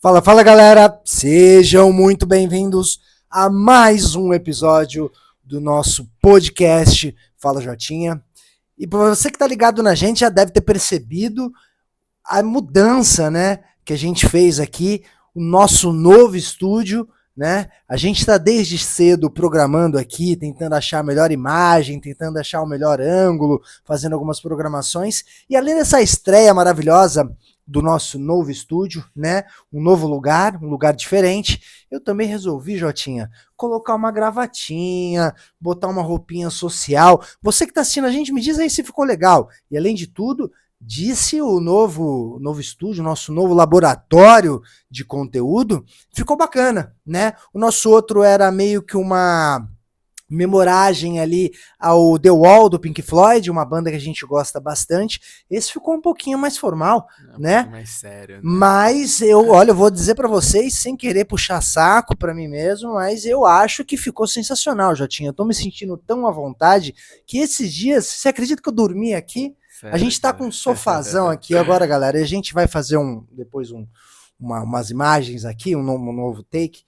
Fala, fala galera, sejam muito bem-vindos a mais um episódio do nosso podcast Fala Jotinha. E para você que tá ligado na gente já deve ter percebido a mudança, né, que a gente fez aqui, o nosso novo estúdio, né? A gente está desde cedo programando aqui, tentando achar a melhor imagem, tentando achar o melhor ângulo, fazendo algumas programações. E além dessa estreia maravilhosa do nosso novo estúdio, né? Um novo lugar, um lugar diferente. Eu também resolvi, Jotinha, colocar uma gravatinha, botar uma roupinha social. Você que está assistindo a gente, me diz aí se ficou legal. E além de tudo, disse o novo estúdio, nosso novo laboratório de conteúdo, ficou bacana, né? O nosso outro era meio que uma memoragem ali ao The Wall do Pink Floyd, uma banda que a gente gosta bastante. Esse ficou um pouquinho mais formal, né? Mais sério, né? Mas eu vou dizer para vocês, sem querer puxar saco para mim mesmo, mas eu acho que ficou sensacional, Jotinha. Eu tô me sentindo tão à vontade que esses dias, você acredita que eu dormi aqui? Sério, A gente tá com um sofazão aqui agora, galera, e a gente vai fazer depois umas imagens aqui, um novo take,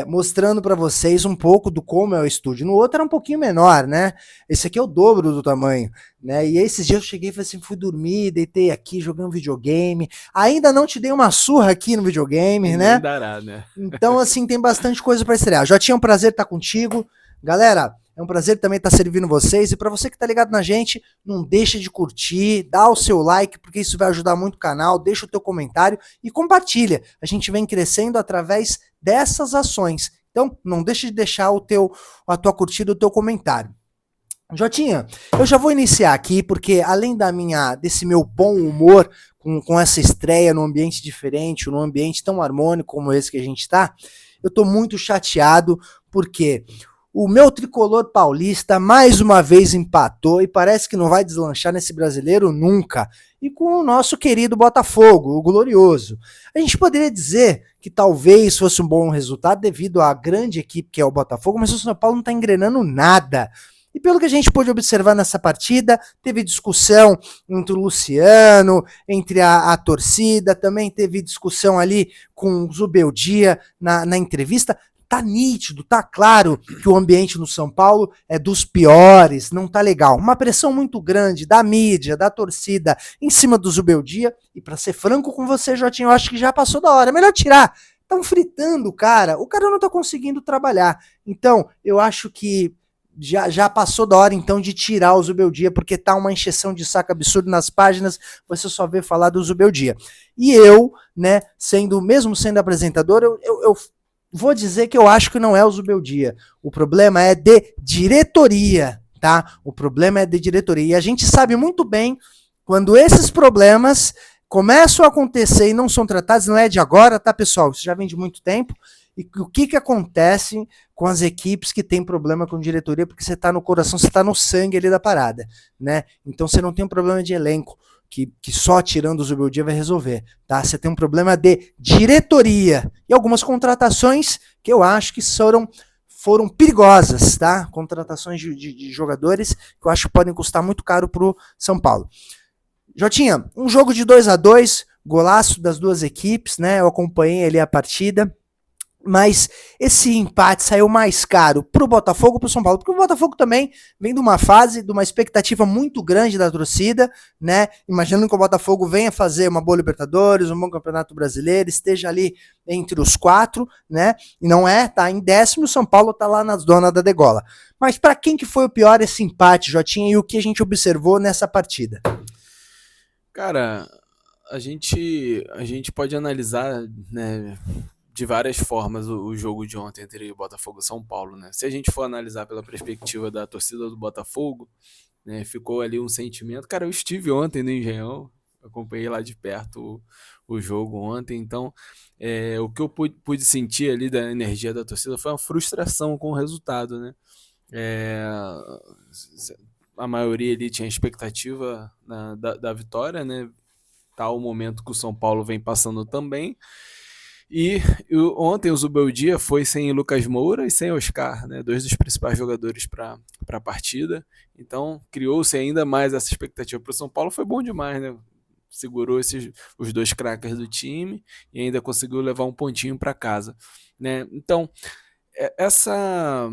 mostrando para vocês um pouco do como é o estúdio. No outro era um pouquinho menor, né? Esse aqui é o dobro do tamanho, né? E esses dias eu cheguei e falei assim, fui dormir, deitei aqui, joguei um videogame. Ainda não te dei uma surra aqui no videogame, né? Nem dará, né? Então, assim, tem bastante coisa para estrear. Já tinha um prazer estar contigo. Galera, é um prazer também estar servindo vocês. E para você que está ligado na gente, não deixa de curtir, dá o seu like, porque isso vai ajudar muito o canal. Deixa o teu comentário e compartilha. A gente vem crescendo através dessas ações. Então, não deixa de deixar a tua curtida, o teu comentário. Jotinha, eu já vou iniciar aqui, porque além desse meu bom humor com essa estreia num ambiente diferente, num ambiente tão harmônico como esse que a gente está, eu tô muito chateado, porque o meu tricolor paulista mais uma vez empatou e parece que não vai deslanchar nesse brasileiro nunca. E com o nosso querido Botafogo, o glorioso. A gente poderia dizer que talvez fosse um bom resultado devido à grande equipe que é o Botafogo, mas o São Paulo não está engrenando nada. E pelo que a gente pôde observar nessa partida, teve discussão entre o Luciano, entre a torcida, também teve discussão ali com o Zubeldia na entrevista. Tá nítido, tá claro que o ambiente no São Paulo é dos piores, não tá legal. Uma pressão muito grande da mídia, da torcida, em cima do Zubeldia. E para ser franco com você, Jotinho, eu acho que já passou da hora. É melhor tirar. Estão fritando o cara não tá conseguindo trabalhar. Então, eu acho que já passou da hora, então, de tirar o Zubeldia, porque tá uma encheção de saco absurdo nas páginas, você só vê falar do Zubeldia. E eu, né, mesmo sendo apresentador, eu vou dizer que eu acho que não é o Zubeldia. O problema é de diretoria, tá? O problema é de diretoria. E a gente sabe muito bem quando esses problemas começam a acontecer e não são tratados, não é de agora, tá, pessoal? Isso já vem de muito tempo. E o que acontece com as equipes que tem problema com diretoria, porque você está no coração, você está no sangue ali da parada, né? Então você não tem um problema de elenco, que só tirando o Zubeldia vai resolver, tá? Você tem um problema de diretoria e algumas contratações que eu acho que foram perigosas, tá? Contratações de jogadores que eu acho que podem custar muito caro pro São Paulo. Jotinha, um jogo de 2-2, golaço das duas equipes, né? Eu acompanhei ali a partida. Mas esse empate saiu mais caro pro Botafogo ou pro São Paulo? Porque o Botafogo também vem de uma fase, de uma expectativa muito grande da torcida, né? Imaginando que o Botafogo venha fazer uma boa Libertadores, um bom Campeonato Brasileiro, esteja ali entre os 4, né? E não tá em 10º, o São Paulo tá lá nas donas da degola. Mas para quem que foi o pior esse empate, Jotinha, e o que a gente observou nessa partida? Cara, a gente pode analisar, né, de várias formas o jogo de ontem entre Botafogo e São Paulo, né? Se a gente for analisar pela perspectiva da torcida do Botafogo, né, ficou ali um sentimento. Cara, eu estive ontem no Engenhão, acompanhei lá de perto o jogo ontem, então o que eu pude sentir ali da energia da torcida foi uma frustração com o resultado, né? A maioria ali tinha expectativa da vitória, né? Tal o momento que o São Paulo vem passando também. E ontem o Zubeldia foi sem Lucas Moura e sem Oscar, né? 2 dos principais jogadores para a partida. Então criou-se ainda mais essa expectativa para o São Paulo. Foi bom demais, né? segurou os dois crackers do time e ainda conseguiu levar um pontinho para casa, né? Então, essa...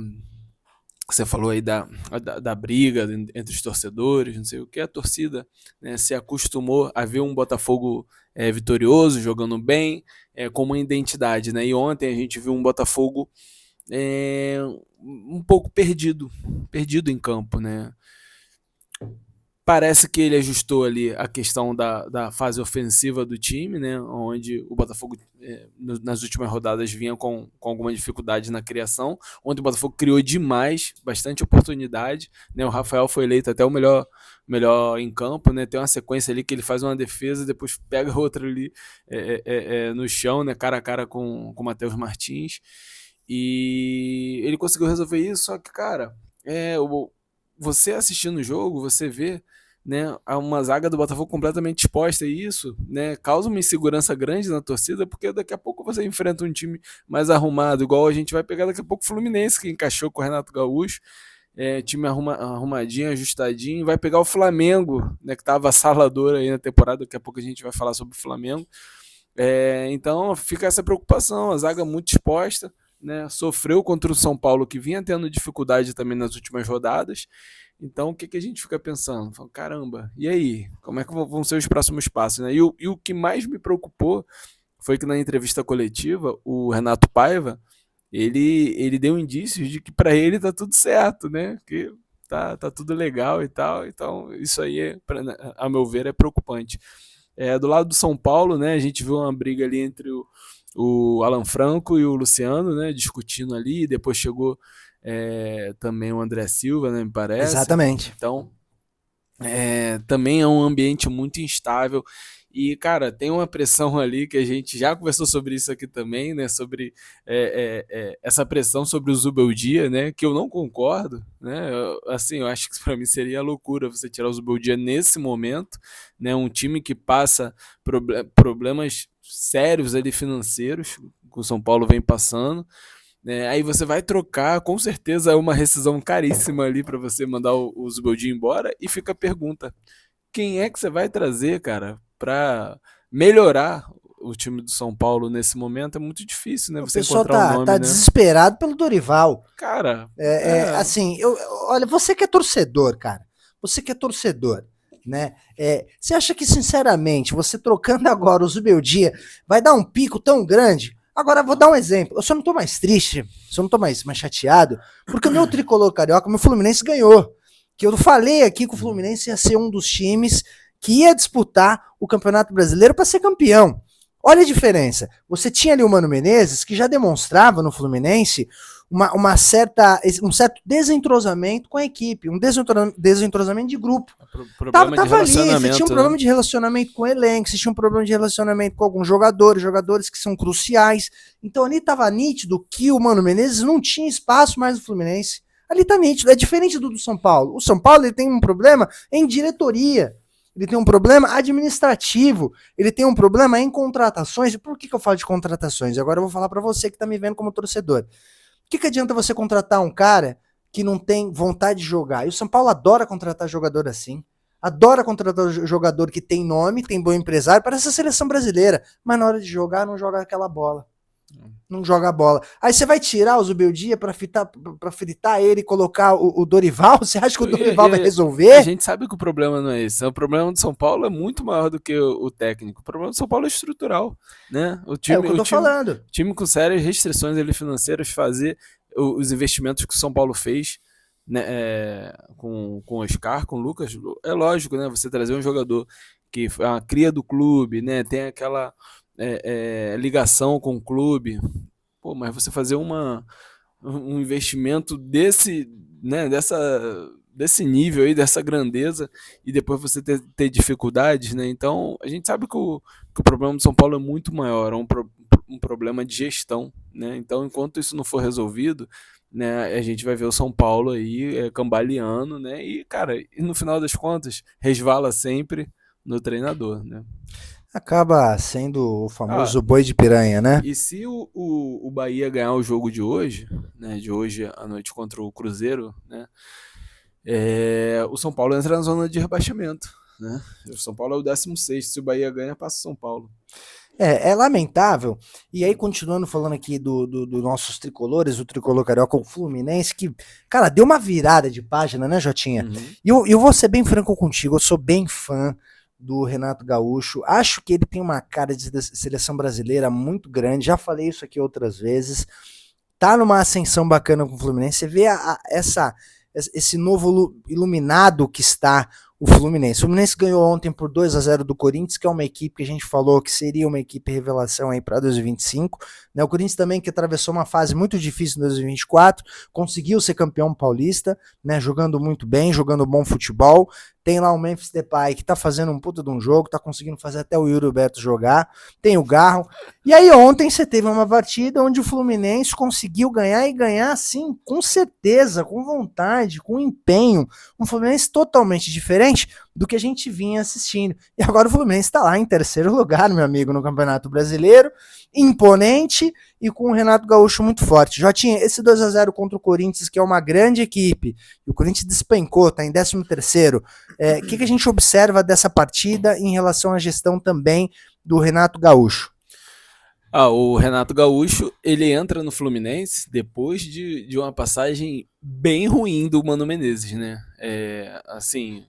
Você falou aí da briga entre os torcedores, não sei o que, a torcida, né, se acostumou a ver um Botafogo vitorioso, jogando bem, com uma identidade, né? E ontem a gente viu um Botafogo um pouco perdido em campo, né? Parece que ele ajustou ali a questão da fase ofensiva do time, né? Onde o Botafogo, nas últimas rodadas, vinha com alguma dificuldade na criação. Ontem o Botafogo criou demais, bastante oportunidade, né? O Rafael foi eleito até o melhor em campo, né? Tem uma sequência ali que ele faz uma defesa, depois pega outra ali no chão, né? Cara a cara com o Matheus Martins. E ele conseguiu resolver isso, só que, cara, você assistindo o jogo, você vê, né, uma zaga do Botafogo completamente exposta, e isso, né, causa uma insegurança grande na torcida, porque daqui a pouco você enfrenta um time mais arrumado, igual a gente vai pegar daqui a pouco o Fluminense, que encaixou com o Renato Gaúcho, time arrumadinho, ajustadinho, vai pegar o Flamengo, né, que tá avassalador aí na temporada, daqui a pouco a gente vai falar sobre o Flamengo. Então fica essa preocupação, a zaga muito exposta, né, sofreu contra o São Paulo, que vinha tendo dificuldade também nas últimas rodadas. Então o que a gente fica pensando? Caramba, e aí? Como é que vão ser os próximos passos, né? E o que mais me preocupou foi que na entrevista coletiva, o Renato Paiva, ele deu indícios de que para ele tá tudo certo, né? Que tá tudo legal e tal. Então isso aí, a meu ver, é preocupante. Do lado do São Paulo, né, a gente viu uma briga ali entre o Alan Franco e o Luciano, né, discutindo ali, depois chegou também o André Silva, né, me parece. Exatamente. Então, também é um ambiente muito instável. E, cara, tem uma pressão ali que a gente já conversou sobre isso aqui também, né? Sobre essa pressão sobre o Zubeldia, né? Que eu não concordo, né? Eu acho que para mim seria loucura você tirar o Zubeldia nesse momento, né? Um time que passa problemas sérios ali financeiros, que o São Paulo vem passando. Aí você vai trocar, com certeza é uma rescisão caríssima ali para você mandar o Zubeldia embora, e fica a pergunta: quem é que você vai trazer, cara, para melhorar o time do São Paulo nesse momento? É muito difícil, né? O Você pessoal encontrar um nome, tá né? desesperado pelo Dorival. Cara, Assim, olha, você que é torcedor, cara, você que é torcedor, né? Você acha que, sinceramente, você trocando agora o Zubeldia vai dar um pico tão grande? Agora, vou dar um exemplo. Eu só não tô mais triste, só não tô mais chateado, porque o meu tricolor carioca, meu Fluminense ganhou. Que eu falei aqui que o Fluminense ia ser um dos times que ia disputar o Campeonato Brasileiro para ser campeão. Olha a diferença. Você tinha ali o Mano Menezes, que já demonstrava no Fluminense um certo desentrosamento com a equipe, um desentrosamento de grupo. Problema de relacionamento, ali, você tinha um problema de relacionamento com o elenco, você tinha um problema de relacionamento com alguns jogadores que são cruciais. Então ali estava nítido que o Mano Menezes não tinha espaço mais no Fluminense. Ali tá nítido, é diferente do São Paulo. O São Paulo ele tem um problema em diretoria, ele tem um problema administrativo, ele tem um problema em contratações. E por que eu falo de contratações? Agora eu vou falar para você que tá me vendo como torcedor. O que adianta você contratar um cara que não tem vontade de jogar? E o São Paulo adora contratar jogador assim. Adora contratar jogador que tem nome, tem bom empresário, parece a seleção brasileira, mas na hora de jogar não joga aquela bola. Não joga a bola. Aí você vai tirar o Zubeldia pra fritar ele e colocar o Dorival? Você acha que o Dorival vai resolver? A gente sabe que o problema não é esse. O problema do São Paulo é muito maior do que o técnico. O problema do São Paulo é estrutural, né? O que eu tô falando. Time com sérias restrições financeiras, fazer os investimentos que o São Paulo fez, né, com o Oscar, com o Lucas, é lógico, né? Você trazer um jogador que é uma cria do clube, né? Tem aquela ligação com o clube. Pô, mas você fazer um investimento desse nível aí, dessa grandeza, e depois você ter dificuldades, né? Então a gente sabe que o problema do São Paulo é muito maior, é um problema de gestão, né? Então enquanto isso não for resolvido, né, a gente vai ver o São Paulo aí cambaleando, né? E, cara, no final das contas, resvala sempre no treinador, né? Acaba sendo o famoso boi de piranha, né? E se o Bahia ganhar o jogo de hoje, né, de hoje à noite contra o Cruzeiro, né, o São Paulo entra na zona de rebaixamento, né? O São Paulo é o 16º, se o Bahia ganha, passa o São Paulo. É lamentável. E aí, continuando falando aqui do nossos tricolores, o tricolor carioca, o Fluminense, que, cara, deu uma virada de página, né, Jotinha? Uhum. E eu vou ser bem franco contigo, eu sou bem fã do Renato Gaúcho. Acho que ele tem uma cara de seleção brasileira muito grande. Já falei isso aqui outras vezes. Tá numa ascensão bacana com o Fluminense. Você vê esse novo iluminado que está o Fluminense. O Fluminense ganhou ontem por 2-0 do Corinthians, que é uma equipe que a gente falou que seria uma equipe revelação aí para 2025. Né? O Corinthians também, que atravessou uma fase muito difícil em 2024, conseguiu ser campeão paulista, né? Jogando muito bem, jogando bom futebol. Tem lá o Memphis Depay, que tá fazendo um puta de um jogo, tá conseguindo fazer até o Yuri Alberto jogar. Tem o Garro. E aí ontem você teve uma partida onde o Fluminense conseguiu ganhar, e ganhar assim, com certeza, com vontade, com empenho. Um Fluminense totalmente diferente do que a gente vinha assistindo. E agora o Fluminense está lá em terceiro lugar, meu amigo, no Campeonato Brasileiro, imponente e com o Renato Gaúcho muito forte. Jotinha, esse 2-0 contra o Corinthians, que é uma grande equipe, e o Corinthians despencou, tá em 13º. O que a gente observa dessa partida em relação à gestão também do Renato Gaúcho? O Renato Gaúcho, ele entra no Fluminense depois de uma passagem bem ruim do Mano Menezes, né? Assim,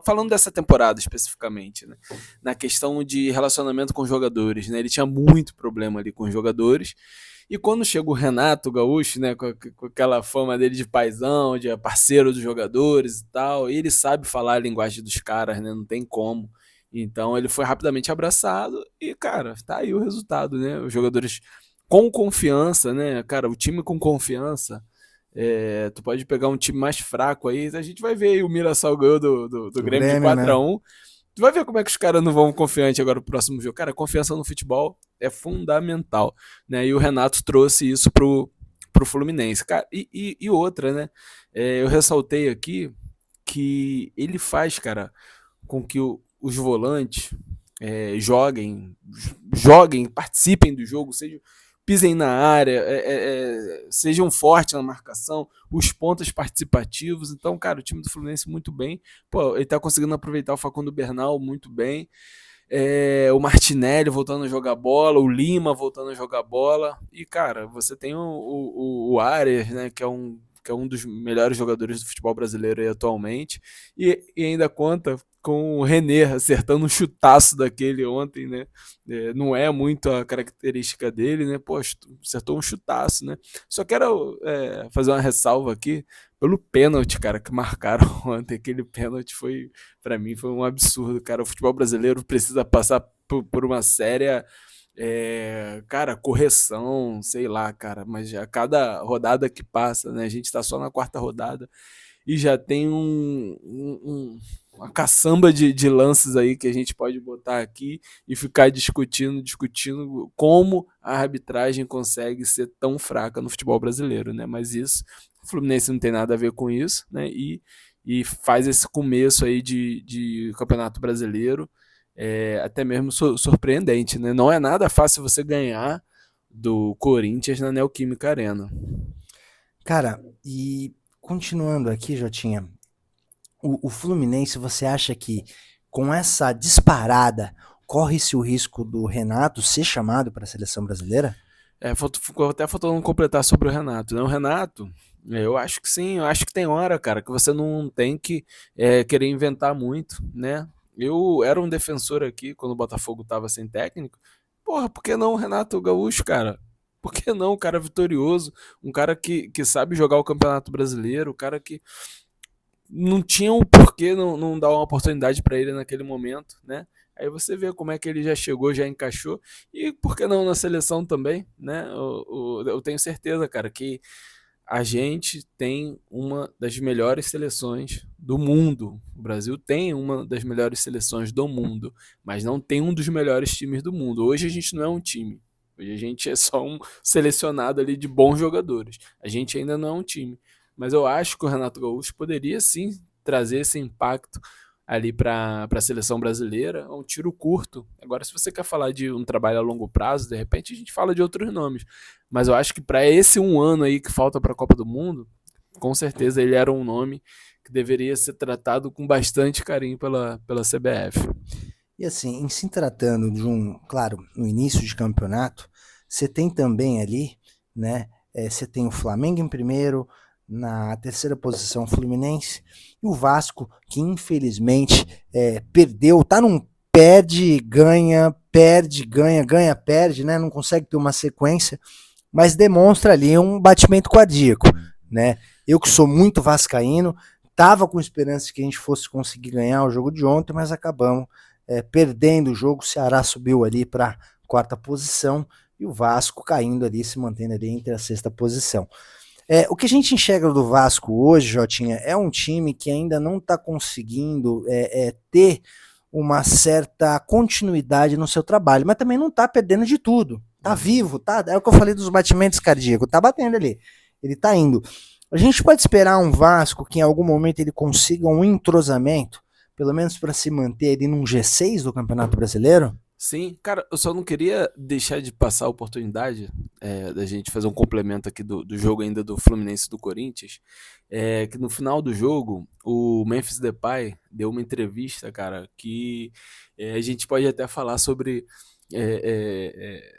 falando dessa temporada especificamente, né? Na questão de relacionamento com os jogadores, né? Ele tinha muito problema ali com os jogadores. E quando chega o Renato Gaúcho, né, com aquela fama dele de paizão, de parceiro dos jogadores e tal, ele sabe falar a linguagem dos caras, né? Não tem como. Então ele foi rapidamente abraçado e, cara, tá aí o resultado, né? Os jogadores com confiança, né? Cara, o time com confiança. Tu pode pegar um time mais fraco aí, a gente vai ver aí o Mirassol ganhou do Grêmio de Grêmio, 4-1. Tu vai ver como é que os caras não vão confiante agora pro próximo jogo. Cara, confiança no futebol é fundamental, né? E o Renato trouxe isso pro Fluminense. Cara, e outra, né? Eu ressaltei aqui que ele faz, cara, com que os volantes joguem, participem do jogo, pisem na área, sejam fortes na marcação, os pontos participativos. Então, cara, o time do Fluminense muito bem. Pô, ele tá conseguindo aproveitar o Facundo Bernal muito bem. O Martinelli voltando a jogar bola, o Lima voltando a jogar bola. E, cara, você tem o Arias, né, que é um dos melhores jogadores do futebol brasileiro aí atualmente, e ainda conta com o René acertando um chutaço daquele ontem, né? Não é muito a característica dele, né? Pô, acertou um chutaço, né? Só quero fazer uma ressalva aqui pelo pênalti, cara, que marcaram ontem. Aquele pênalti para mim, foi um absurdo, cara. O futebol brasileiro precisa passar por uma séria cara, correção, sei lá, cara, mas a cada rodada que passa, né, a gente tá só na 4ª rodada e já tem uma caçamba de lances aí que a gente pode botar aqui e ficar discutindo como a arbitragem consegue ser tão fraca no futebol brasileiro, né, mas isso, o Fluminense não tem nada a ver com isso, né, e faz esse começo aí de Campeonato Brasileiro até mesmo surpreendente, né? Não é nada fácil você ganhar do Corinthians na Neoquímica Arena. Cara, e continuando aqui, Jotinha, o Fluminense, você acha que com essa disparada corre-se o risco do Renato ser chamado para a seleção brasileira? Ficou até faltando completar sobre o Renato, né? O Renato, eu acho que sim, eu acho que tem hora, cara, que você não tem que querer inventar muito, né? Eu era um defensor aqui quando o Botafogo tava sem técnico. Porra, por que não o Renato Gaúcho, cara? Por que não um cara vitorioso, um cara que sabe jogar o Campeonato Brasileiro, um cara que não tinha um porquê não dar uma oportunidade para ele naquele momento, né? Aí você vê como é que ele já chegou, já encaixou, e por que não na seleção também, né? Eu tenho certeza, cara, que a gente tem uma das melhores seleções do mundo. O Brasil tem uma das melhores seleções do mundo, mas não tem um dos melhores times do mundo. Hoje a gente não é um time. Hoje a gente é só um selecionado ali de bons jogadores. A gente ainda não é um time. Mas eu acho que o Renato Gaúcho poderia sim trazer esse impacto ali para a seleção brasileira, um tiro curto. Agora, se você quer falar de um trabalho a longo prazo, de repente a gente fala de outros nomes. Mas eu acho que para esse um ano aí que falta para a Copa do Mundo, com certeza ele era um nome que deveria ser tratado com bastante carinho pela CBF. E assim, em se tratando de claro, no início de campeonato, você tem também ali, né, você tem o Flamengo em primeiro, na terceira posição o Fluminense, e o Vasco, que infelizmente perdeu, tá num perde, ganha, perde, né, não consegue ter uma sequência, mas demonstra ali um batimento cardíaco, né? Eu que sou muito vascaíno, tava com esperança de que a gente fosse conseguir ganhar o jogo de ontem, mas acabamos perdendo o jogo. O Ceará subiu ali para quarta posição e o Vasco caindo ali, se mantendo ali entre a sexta posição. O que a gente enxerga do Vasco hoje, Jotinha, é um time que ainda não está conseguindo ter uma certa continuidade no seu trabalho, mas também não está perdendo de tudo. Tá vivo, tá? É o que eu falei dos batimentos cardíacos, tá batendo ali. Ele tá indo. A gente pode esperar um Vasco que em algum momento ele consiga um entrosamento, pelo menos para se manter ali num G6 do Campeonato Brasileiro? Sim, cara, eu só não queria deixar de passar a oportunidade da gente fazer um complemento aqui do jogo ainda do Fluminense e do Corinthians, que no final do jogo o Memphis Depay deu uma entrevista, cara, que a gente pode até falar sobre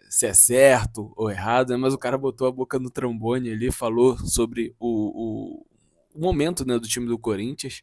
se é certo ou errado, né, mas o cara botou a boca no trombone ali, falou sobre o momento, né, do time do Corinthians,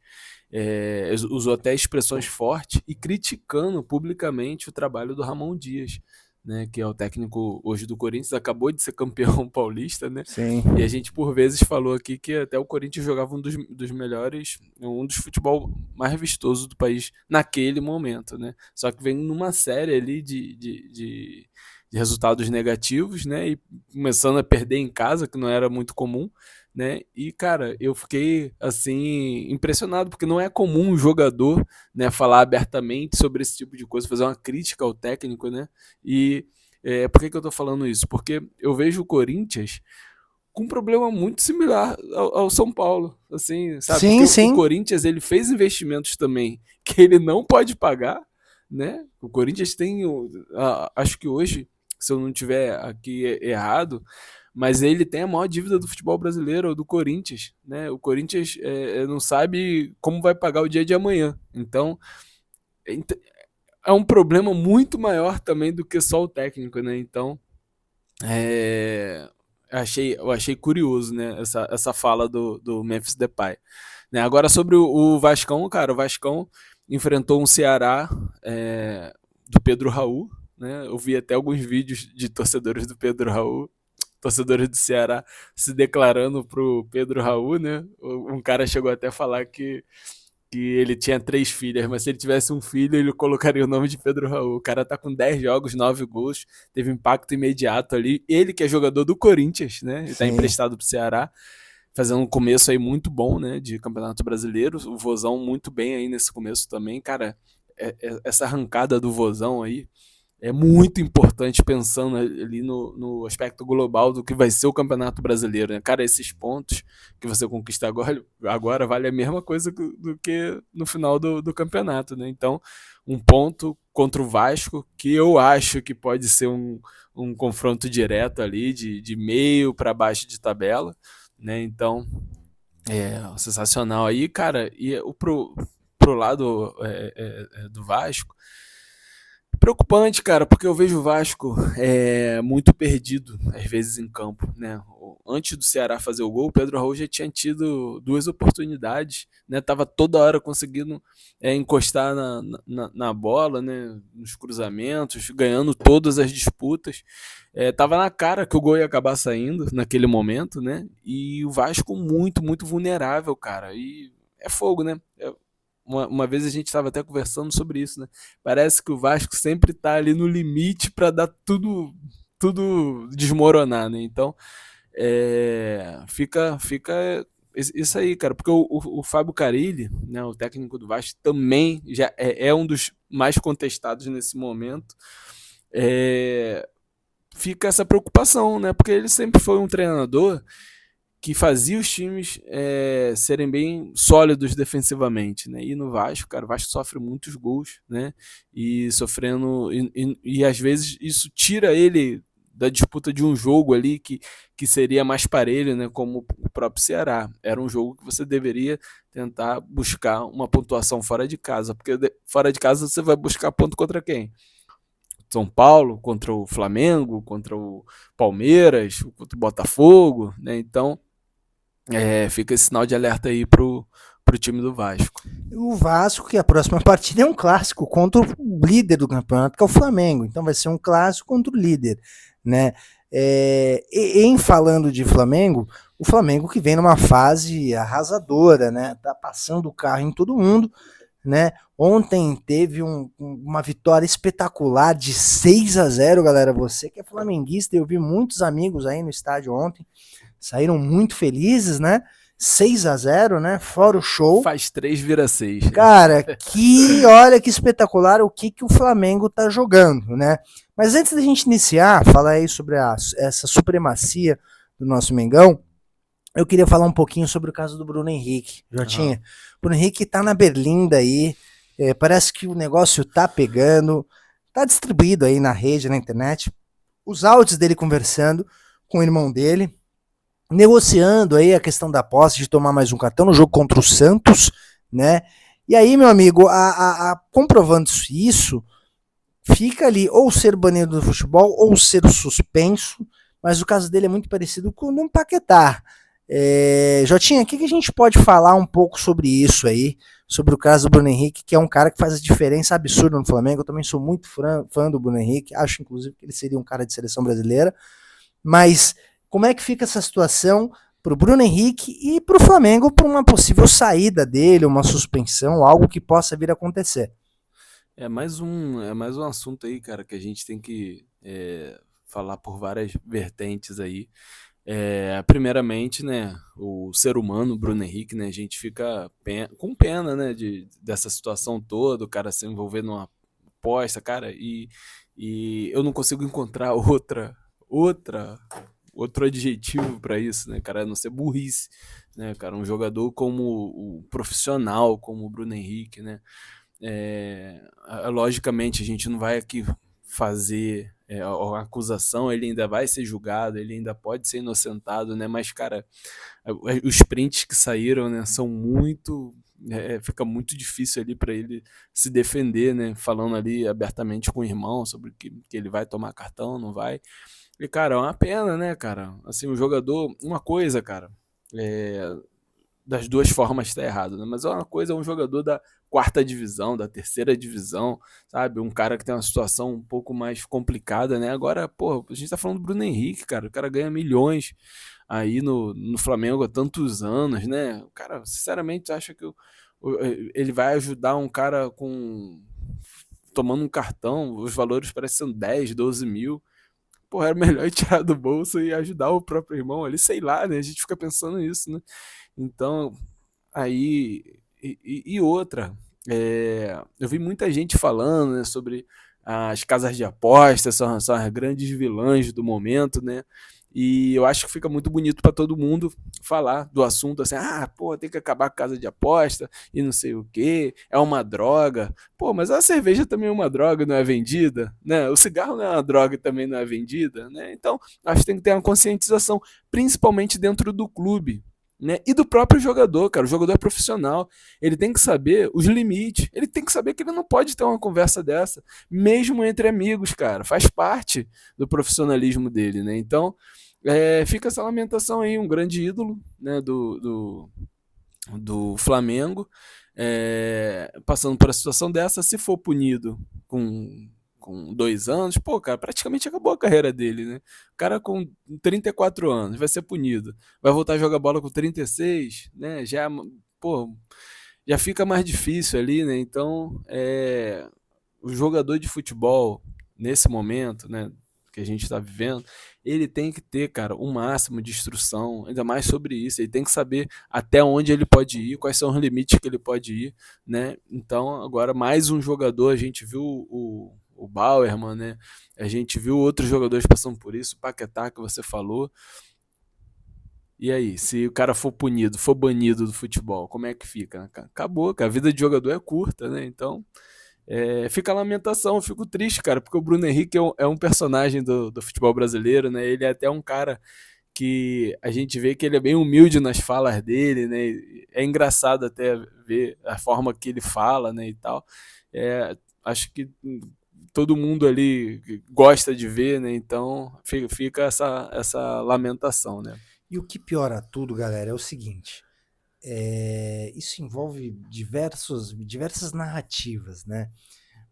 usou até expressões fortes e criticando publicamente o trabalho do Ramon Dias, né, que é o técnico hoje do Corinthians, acabou de ser campeão paulista, né? Sim. E a gente por vezes falou aqui que até o Corinthians jogava um dos melhores, um dos futebol mais vistosos do país naquele momento, né? Só que vem numa série ali de resultados negativos, né? E começando a perder em casa, que não era muito comum, né? E, cara, eu fiquei, assim, impressionado, porque não é comum um jogador, né, falar abertamente sobre esse tipo de coisa, fazer uma crítica ao técnico, né? E por que eu tô falando isso? Porque eu vejo o Corinthians com um problema muito similar ao São Paulo, assim, sabe? Sim, Porque o sim. Corinthians, ele fez investimentos também que ele não pode pagar, né? O Corinthians tem, acho que hoje, se eu não tiver aqui errado, mas ele tem a maior dívida do futebol brasileiro, do Corinthians, né? O Corinthians não sabe como vai pagar o dia de amanhã. Então, é um problema muito maior também do que só o técnico, né? Então, eu achei curioso, né? Essa fala do Memphis Depay. Né? Agora, sobre o Vascão, cara, o Vascão enfrentou um Ceará do Pedro Raul, né? Eu vi até alguns vídeos de torcedores do Pedro Raul, torcedores do Ceará se declarando pro Pedro Raul, né? Um cara chegou até a falar que ele tinha 3 filhas, mas se ele tivesse um filho, ele colocaria o nome de Pedro Raul. O cara tá com 10 jogos, 9 gols, teve impacto imediato ali. Ele que é jogador do Corinthians, né? Ele tá Sim. emprestado pro Ceará, fazendo um começo aí muito bom, né? De Campeonato Brasileiro. O Vozão muito bem aí nesse começo também. Cara, essa arrancada do Vozão aí é muito importante pensando ali no aspecto global do que vai ser o Campeonato Brasileiro, né? Cara, esses pontos que você conquista agora vale a mesma coisa do que no final do campeonato, né? Então, um ponto contra o Vasco, que eu acho que pode ser um confronto direto ali, de meio para baixo de tabela, né? Então, sensacional aí, cara. E pro lado do Vasco, preocupante, cara, porque eu vejo o Vasco muito perdido, às vezes, em campo, né? Antes do Ceará fazer o gol, o Pedro Raul já tinha tido 2 oportunidades, né? Tava toda hora conseguindo encostar na bola, né? Nos cruzamentos, ganhando todas as disputas. Tava na cara que o gol ia acabar saindo naquele momento, né? E o Vasco muito, muito vulnerável, cara. E é fogo, né? Uma vez a gente estava até conversando sobre isso, né? Parece que o Vasco sempre está ali no limite para dar tudo desmoronar, né? Então, fica isso aí, cara, porque o Fábio Carille, né, o técnico do Vasco, também já é um dos mais contestados nesse momento. Fica essa preocupação, né? Porque ele sempre foi um treinador que fazia os times serem bem sólidos defensivamente, né? E no Vasco, cara, o Vasco sofre muitos gols, né? E sofrendo e às vezes isso tira ele da disputa de um jogo ali que seria mais parelho, né, como o próprio Ceará. Era um jogo que você deveria tentar buscar uma pontuação fora de casa, porque fora de casa você vai buscar ponto contra quem? São Paulo, contra o Flamengo, contra o Palmeiras, contra o Botafogo, né? Então, fica esse sinal de alerta aí pro time do Vasco. O Vasco, que a próxima partida é um clássico contra o líder do campeonato, que é o Flamengo. Então vai ser um clássico contra o líder, né? Em falando de Flamengo, o Flamengo que vem numa fase arrasadora, né? Tá passando o carro em todo mundo, né? Ontem teve uma vitória espetacular de 6-0, galera. Você que é flamenguista, eu vi muitos amigos aí no estádio ontem, saíram muito felizes, né? 6-0, né? Fora o show. Faz 3, vira 6. Cara, olha que espetacular o que o Flamengo tá jogando, né? Mas antes da gente iniciar, falar aí sobre essa supremacia do nosso Mengão, eu queria falar um pouquinho sobre o caso do Bruno Henrique. Jotinha, o Bruno Henrique tá na berlinda aí, parece que o negócio tá pegando, tá distribuído aí na rede, na internet, os áudios dele conversando com o irmão dele, negociando aí a questão da posse de tomar mais um cartão no jogo contra o Santos, né? E aí, meu amigo, comprovando isso, fica ali ou ser banido do futebol ou ser suspenso, mas o caso dele é muito parecido com o do Paquetá. Jotinha, o que a gente pode falar um pouco sobre isso aí, sobre o caso do Bruno Henrique, que é um cara que faz a diferença absurda no Flamengo. Eu também sou muito fã do Bruno Henrique, acho inclusive que ele seria um cara de seleção brasileira, mas como é que fica essa situação para o Bruno Henrique e para o Flamengo por uma possível saída dele, uma suspensão, algo que possa vir a acontecer? É mais um assunto aí, cara, que a gente tem que falar por várias vertentes aí. Primeiramente, né, o ser humano, Bruno Henrique, né, a gente fica com pena, né, dessa situação toda, o cara se envolver numa aposta, cara, e eu não consigo encontrar outro adjetivo para isso, né, cara, a não ser burrice, né, cara, um jogador como o profissional, como o Bruno Henrique, né, logicamente a gente não vai aqui fazer a acusação, ele ainda vai ser julgado, ele ainda pode ser inocentado, né, mas, cara, os prints que saíram, né, são muito... fica muito difícil ali para ele se defender, né, falando ali abertamente com o irmão sobre que ele vai tomar cartão, não vai. E, cara, é uma pena, né, cara? Assim, o jogador... Uma coisa, cara, das duas formas tá errado, né? Mas uma coisa é um jogador da quarta divisão, da terceira divisão, sabe? Um cara que tem uma situação um pouco mais complicada, né? Agora, pô, a gente tá falando do Bruno Henrique, cara. O cara ganha milhões aí no Flamengo há tantos anos, né? O cara, sinceramente, acha que ele vai ajudar um cara tomando um cartão, os valores parecem 10, 12 mil. Pô, era melhor ir tirar do bolso e ajudar o próprio irmão ali, sei lá, né? A gente fica pensando nisso, né? Então, aí... E outra, eu vi muita gente falando, né, sobre as casas de apostas, são as grandes vilãs do momento, né? E eu acho que fica muito bonito para todo mundo falar do assunto assim, pô, tem que acabar com a casa de aposta e não sei o que, é uma droga. Pô, mas a cerveja também é uma droga, não é vendida, né? O cigarro não é uma droga e também não é vendida, né? Então, acho que tem que ter uma conscientização, principalmente dentro do clube, né? E do próprio jogador, cara. O jogador é profissional. Ele tem que saber os limites. Ele tem que saber que ele não pode ter uma conversa dessa, mesmo entre amigos, cara. Faz parte do profissionalismo dele, né? Então, fica essa lamentação aí, um grande ídolo, né, do Flamengo, passando por uma situação dessa. Se for punido com 2 anos, pô, cara, praticamente acabou a carreira dele, né? O cara com 34 anos vai ser punido, vai voltar a jogar bola com 36, né? Pô, já fica mais difícil ali, né? Então, o jogador de futebol, nesse momento, né, que a gente está vivendo, ele tem que ter, cara, o máximo de instrução, ainda mais sobre isso. Ele tem que saber até onde ele pode ir, quais são os limites que ele pode ir, né? Então, agora, mais um jogador, a gente viu o Bauerman, né? A gente viu outros jogadores passando por isso, o Paquetá que você falou. E aí, se o cara for punido, for banido do futebol, como é que fica? Acabou, cara. A vida de jogador é curta, né? Então, Fica a lamentação, eu fico triste, cara, porque o Bruno Henrique é um personagem do futebol brasileiro, né? Ele é até um cara que a gente vê que ele é bem humilde nas falas dele, né? É engraçado até ver a forma que ele fala, né, e tal. Acho que todo mundo ali gosta de ver, né? Então fica essa lamentação, né? E o que piora tudo, galera, é o seguinte: isso envolve diversas narrativas, né?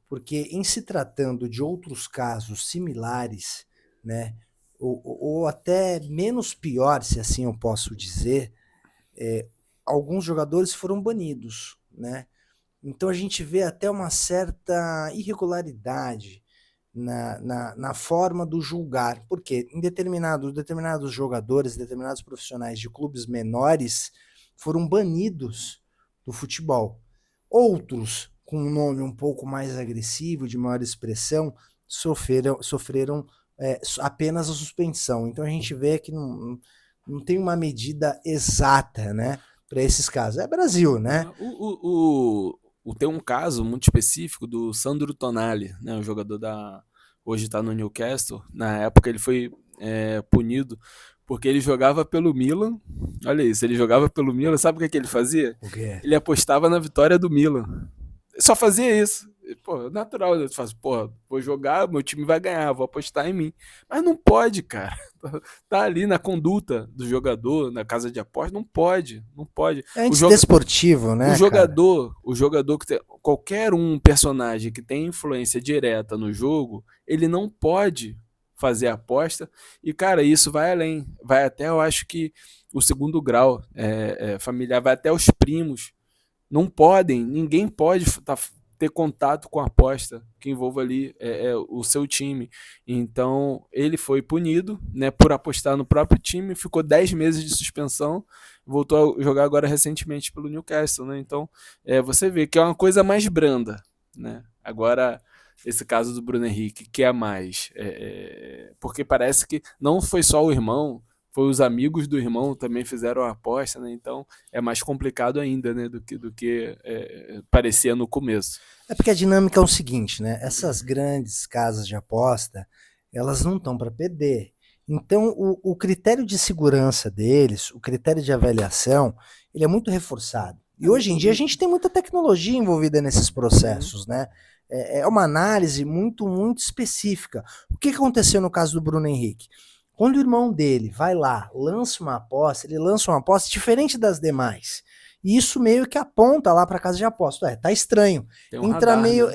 Porque em se tratando de outros casos similares, né, ou até menos pior, se assim eu posso dizer, alguns jogadores foram banidos, né? Então a gente vê até uma certa irregularidade na forma do julgar, porque em determinados jogadores, determinados profissionais de clubes menores foram banidos do futebol. Outros, com um nome um pouco mais agressivo, de maior expressão, sofreram apenas a suspensão. Então a gente vê que não tem uma medida exata, né, para esses casos. É Brasil, né? Tem um caso muito específico do Sandro Tonali, né, o jogador hoje está no Newcastle. Na época ele foi punido porque ele jogava pelo Milan. Olha isso, ele jogava pelo Milan. Sabe o que ele fazia? O quê? Ele apostava na vitória do Milan. Só fazia isso. Pô, natural, eu faço, pô, vou jogar, meu time vai ganhar, vou apostar em mim. Mas não pode, cara. Tá ali na conduta do jogador, na casa de aposta, não pode. É antidesportivo, né, o jogador que tem, qualquer personagem que tem influência direta no jogo, ele não pode fazer aposta. E, cara, isso vai além. Vai até, eu acho que o segundo grau familiar, vai até os primos. Não podem, ninguém pode ter contato com a aposta que envolva ali o seu time. Então, ele foi punido, né, por apostar no próprio time, ficou 10 meses de suspensão, voltou a jogar agora recentemente pelo Newcastle, né? Então, você vê que é uma coisa mais branda, né? Agora, esse caso do Bruno Henrique, que é mais... porque parece que não foi só o irmão, foi os amigos do irmão também fizeram a aposta, né? Então é mais complicado ainda, né, do que parecia no começo. É porque a dinâmica é o seguinte, né? Essas grandes casas de aposta, elas não estão para perder. Então o critério de segurança deles, o critério de avaliação, ele é muito reforçado. E hoje em dia a gente tem muita tecnologia envolvida nesses processos, né? É uma análise muito, muito específica. O que aconteceu no caso do Bruno Henrique? Quando o irmão dele vai lá, lança uma aposta, ele lança uma aposta diferente das demais. E isso meio que aponta lá para casa de aposta. Tá estranho.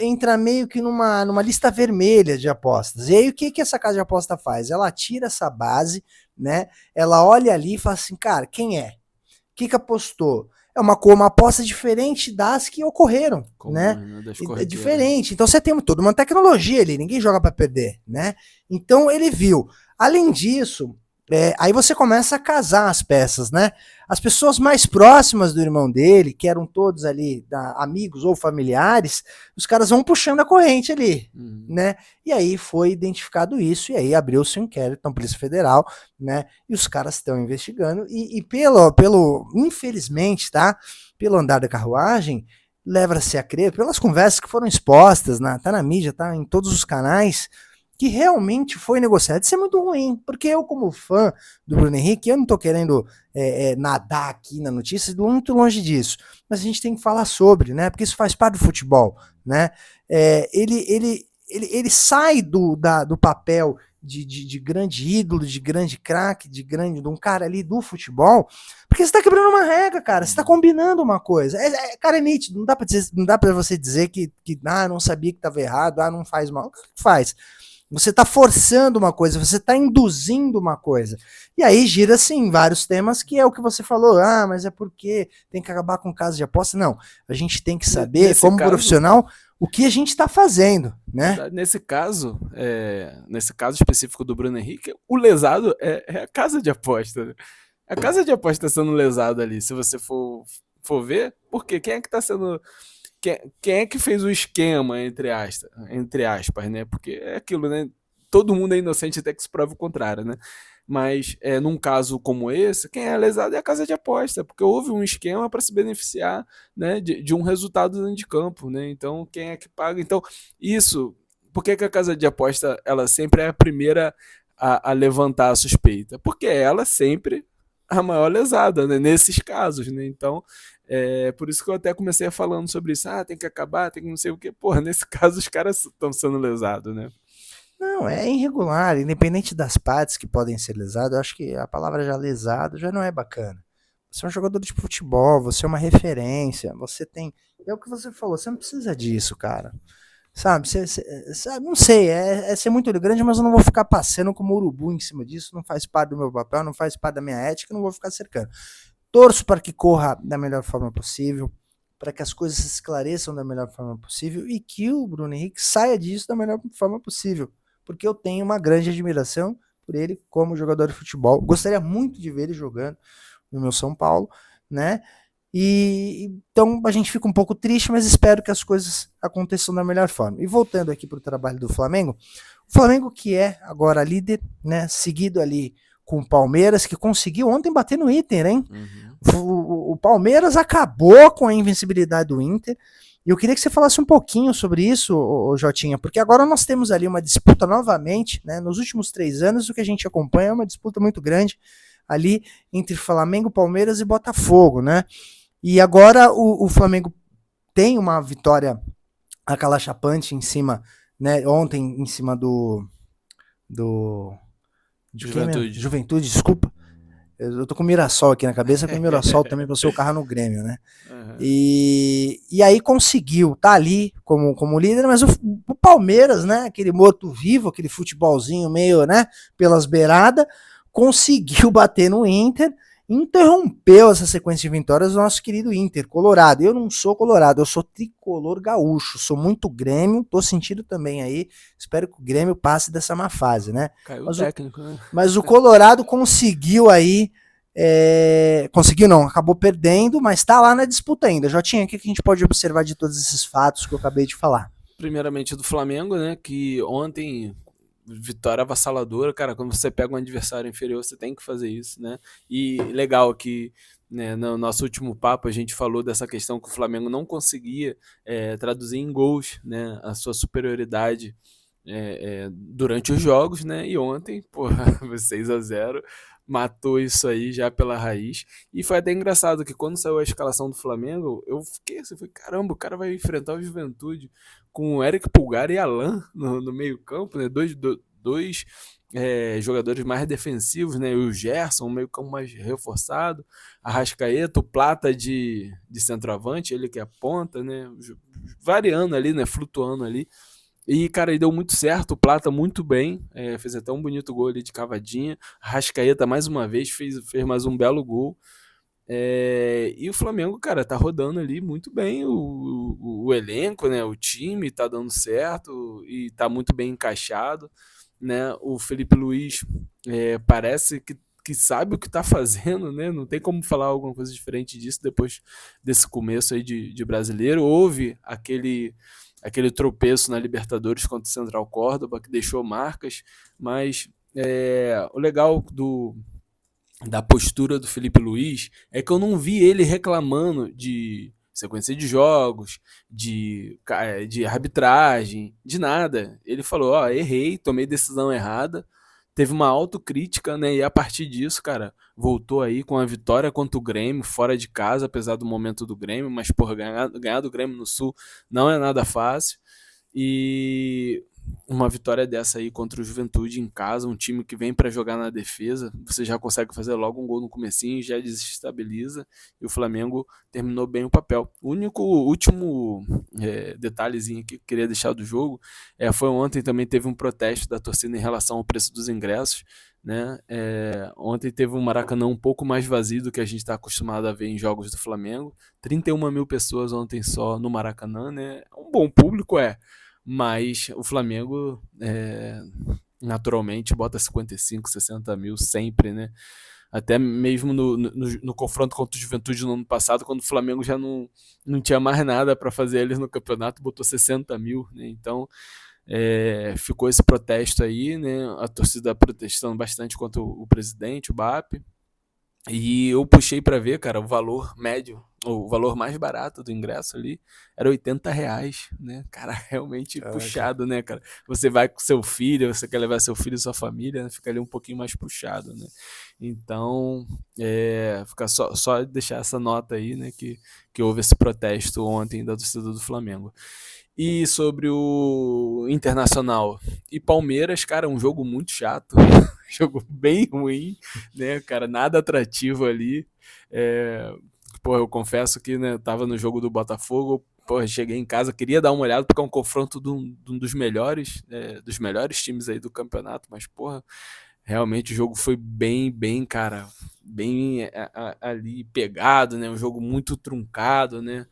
Entra meio que numa lista vermelha de apostas. E aí o que essa casa de aposta faz? Ela tira essa base, né? Ela olha ali e fala assim, cara, quem é? O que apostou? É uma aposta diferente das que ocorreram, né? É diferente. Então você tem toda uma tecnologia ali, ninguém joga para perder, né? Então ele viu. Além disso, aí você começa a casar as peças, né? As pessoas mais próximas do irmão dele, que eram todos ali amigos ou familiares, os caras vão puxando a corrente ali, né? E aí foi identificado isso, e aí abriu-se um inquérito na Polícia Federal, né? E os caras estão investigando, e infelizmente, tá? Pelo andar da carruagem, leva-se a crer, pelas conversas que foram expostas, tá na mídia, tá em todos os canais, que realmente foi negociado. Isso é muito ruim, porque eu, como fã do Bruno Henrique, eu não tô querendo nadar aqui na notícia, muito longe disso, mas a gente tem que falar sobre, né, porque isso faz parte do futebol, né, ele sai do papel de grande ídolo, de grande craque, de um cara ali do futebol, porque você tá quebrando uma regra, cara, você tá combinando uma coisa, cara, é nítido, não dá pra você dizer que não sabia que tava errado, não faz mal, o que faz? Você está forçando uma coisa, você está induzindo uma coisa. E aí gira-se em vários temas, que é o que você falou. Mas é porque tem que acabar com o caso de aposta. Não, a gente tem que saber, como profissional, o que a gente está fazendo, né? Nesse caso específico do Bruno Henrique, o lesado é a casa de aposta. Né? A casa de aposta está sendo lesada ali, se você for ver. Por quê? Quem é que está sendo... Quem é que fez o esquema, entre aspas, né? Porque é aquilo, né? Todo mundo é inocente até que se prove o contrário, né? mas num caso como esse, quem é lesado é a casa de aposta, porque houve um esquema para se beneficiar, né, de um resultado dentro de campo, né? Então, quem é que paga? Então, isso, por que a casa de aposta ela sempre é a primeira a levantar a suspeita? Porque ela sempre a maior lesada, né, nesses casos, né? Então, por isso que eu até comecei falando sobre isso. Tem que acabar, tem que não sei o quê. Porra, nesse caso os caras estão sendo lesados, né? Não, é irregular, independente das partes que podem ser lesadas, eu acho que a palavra já lesado já não é bacana. Você é um jogador de futebol, você é uma referência, você tem. É o que você falou, você não precisa disso, cara. Sabe, sabe, não sei, é ser muito grande, mas eu não vou ficar passando como urubu em cima disso, não faz parte do meu papel, não faz parte da minha ética, não vou ficar cercando. Torço para que corra da melhor forma possível, para que as coisas se esclareçam da melhor forma possível e que o Bruno Henrique saia disso da melhor forma possível, porque eu tenho uma grande admiração por ele como jogador de futebol. Gostaria muito de ver ele jogando no meu São Paulo, né? E então a gente fica um pouco triste, mas espero que as coisas aconteçam da melhor forma. E voltando aqui para o trabalho do Flamengo, o Flamengo que é agora líder, né? Seguido ali com o Palmeiras, que conseguiu ontem bater no Inter, hein? O Palmeiras acabou com a invencibilidade do Inter. E eu queria que você falasse um pouquinho sobre isso, Jotinha, porque agora nós temos ali uma disputa novamente, né? Nos últimos 3 anos, o que a gente acompanha é uma disputa muito grande ali entre Flamengo, Palmeiras e Botafogo, né? E agora o Flamengo tem uma vitória acalachapante em cima, né? Ontem em cima do Juventude. Juventude, desculpa. Eu tô com o Mirassol aqui na cabeça, porque o Mirassol também passou o carro no Grêmio, né? Uhum. E aí conseguiu, tá ali como líder, mas o Palmeiras, né? Aquele morto-vivo, aquele futebolzinho meio, né? Pelas beiradas, conseguiu bater no Inter, interrompeu essa sequência de vitórias do nosso querido Inter, colorado. Eu não sou colorado, eu sou tricolor gaúcho, sou muito Grêmio, tô sentindo também aí, espero que o Grêmio passe dessa má fase, né? Caiu o técnico, né? Mas o Colorado conseguiu aí, conseguiu não, acabou perdendo, mas tá lá na disputa ainda. Jotinha, o que a gente pode observar de todos esses fatos que eu acabei de falar? Primeiramente do Flamengo, né, que ontem vitória avassaladora, cara, quando você pega um adversário inferior, você tem que fazer isso, né? E legal que, né, no nosso último papo a gente falou dessa questão que o Flamengo não conseguia traduzir em gols, né, a sua superioridade durante os jogos, né? E ontem, porra, 6-0 matou isso aí já pela raiz. E foi até engraçado que quando saiu a escalação do Flamengo, eu fiquei assim, caramba, o cara vai enfrentar o Juventude com o Eric Pulgar e Alan no meio campo, né? Dois jogadores mais defensivos, né? O Gerson, meio campo mais reforçado, Arrascaeta, o Plata de centroavante, ele que aponta, né? Variando ali, né? Flutuando ali. E, cara, ele deu muito certo, o Plata muito bem, fez até um bonito gol ali de cavadinha. Arrascaeta, mais uma vez, fez mais um belo gol. E o Flamengo, cara, tá rodando ali muito bem o elenco, né? O time tá dando certo e tá muito bem encaixado, né? O Felipe Luiz parece que sabe o que tá fazendo, né? Não tem como falar alguma coisa diferente disso depois desse começo aí de brasileiro. Houve aquele tropeço na Libertadores contra o Central Córdoba, que deixou marcas, mas o legal da postura do Felipe Luiz é que eu não vi ele reclamando de sequência de jogos, de arbitragem, de nada. Ele falou, errei, tomei decisão errada, teve uma autocrítica, né? E a partir disso, cara, voltou aí com a vitória contra o Grêmio, fora de casa, apesar do momento do Grêmio, mas, porra, ganhar do Grêmio no Sul não é nada fácil. E uma vitória dessa aí contra o Juventude em casa, um time que vem para jogar na defesa, você já consegue fazer logo um gol no comecinho, já desestabiliza, e o Flamengo terminou bem o papel. O último detalhezinho que eu queria deixar do jogo foi ontem também teve um protesto da torcida em relação ao preço dos ingressos, né? Ontem teve um Maracanã um pouco mais vazio do que a gente está acostumado a ver em jogos do Flamengo, 31 mil pessoas ontem só no Maracanã, né? Um bom público, mas o Flamengo naturalmente bota 55, 60 mil sempre, né? Até mesmo no confronto contra o Juventude no ano passado, quando o Flamengo já não tinha mais nada para fazer eles no campeonato, botou 60 mil, né? Então Ficou esse protesto aí, né? A torcida protestando bastante contra o presidente, o BAP. E eu puxei pra ver, cara, o valor médio, o valor mais barato do ingresso ali era R$ 80, né? Cara, realmente Caraca. puxado, né, cara? Você vai com seu filho, você quer levar seu filho e sua família, né? Fica ali um pouquinho mais puxado, né? Então, fica só deixar essa nota aí, né, que houve esse protesto ontem da torcida do Flamengo. E sobre o Internacional e Palmeiras, cara, um jogo muito chato, jogo bem ruim, né, cara, nada atrativo ali. É, pô, eu confesso que, né, tava no jogo do Botafogo, pô, cheguei em casa, queria dar uma olhada porque é um confronto de um dos melhores times aí do campeonato, mas, porra, realmente o jogo foi bem, cara, bem ali pegado, né, um jogo muito truncado, né,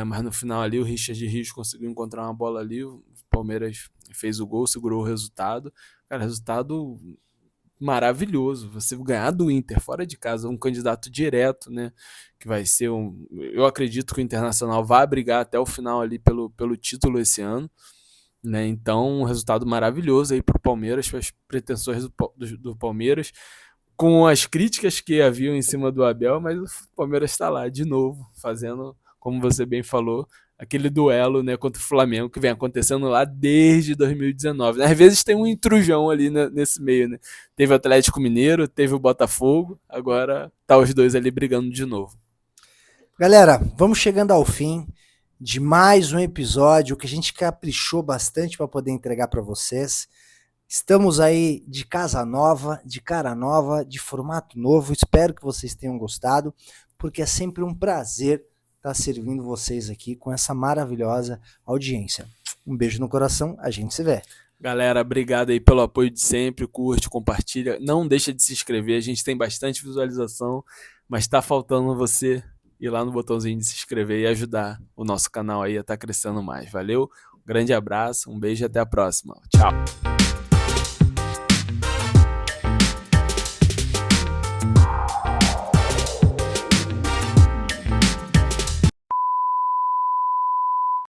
mas no final ali o Richard Rios conseguiu encontrar uma bola ali, o Palmeiras fez o gol, segurou o resultado. Cara, resultado maravilhoso. Você ganhar do Inter fora de casa, um candidato direto, né? Que vai ser um. Eu acredito que o Internacional vai brigar até o final ali pelo título esse ano. Né? Então, um resultado maravilhoso aí para o Palmeiras, para as pretensões do Palmeiras, com as críticas que haviam em cima do Abel, mas o Palmeiras está lá de novo, fazendo, como você bem falou, aquele duelo, né, contra o Flamengo que vem acontecendo lá desde 2019. Às vezes tem um intrujão ali, né, nesse meio, né? Teve o Atlético Mineiro, teve o Botafogo, agora tá os dois ali brigando de novo. Galera, vamos chegando ao fim de mais um episódio que a gente caprichou bastante para poder entregar para vocês. Estamos aí de casa nova, de cara nova, de formato novo. Espero que vocês tenham gostado, porque é sempre um prazer estar servindo vocês aqui com essa maravilhosa audiência. Um beijo no coração, a gente se vê. Galera, obrigado aí pelo apoio de sempre, curte, compartilha, não deixa de se inscrever, a gente tem bastante visualização, mas tá faltando você ir lá no botãozinho de se inscrever e ajudar o nosso canal aí a estar crescendo mais, valeu? Um grande abraço, um beijo e até a próxima, tchau!